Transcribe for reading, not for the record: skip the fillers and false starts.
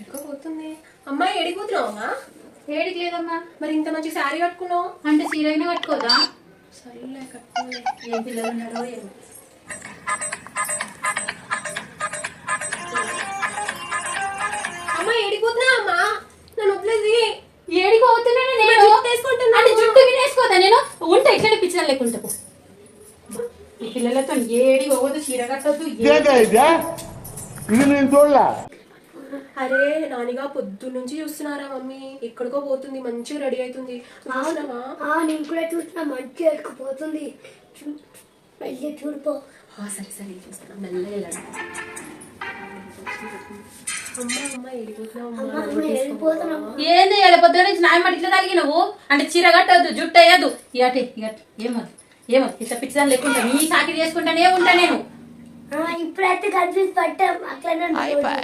ఎక్కడిపోతుంది అమ్మాయి? ఎడిపోతున్నావా? ఏడికి లేదమ్మా. మరి ఇంత మంచి శారీ కట్టుకున్నావు అంటే చీర అయినా కట్టుకోదా? సరేలే కట్టుకోలే. ఏం పిల్లలు ఉన్నారో ఏమో. అమ్మాయి ఎడిపోతున్నా అమ్మా? నన్ను వదిలేది. ఏడికి పోతున్నాను నేను. అంటే జుట్టు వినేసుకోదా నేను? ఉంటే ఇట్లనే పిచ్చిన లేకుంటా ఈ పిల్లలతో ఏడి పోవద్దు, చీర కట్టద్దు. అరే నానిగా పొద్దు నుంచి చూస్తున్నారా మమ్మీ? ఎక్కడికో పోతుంది, మంచిగా రెడీ అవుతుంది. నేను కూడా చూస్తున్నా, మంచిగా ఎడుకుపోతుంది. వెళ్ళి చూడిపో. సరే సరే చూస్తున్నా, మెల్లగా వెళ్ళండి. ఏంది పొద్దున నుంచి నాయ మట్టి ఇట్లా తగినవు? అంటే చీర కట్టద్దు, జుట్టు వేయద్దు. ఇగటే ఇగట్ ఏమది ఏమది ఇట్లా పిచ్చిదాన్ని లేకుండా నీ సాకిరి చేసుకుంటానే ఉంటా నేను. ఇప్పుడైతే కన్ఫ్యూజ్ పట్టాం అట్లా.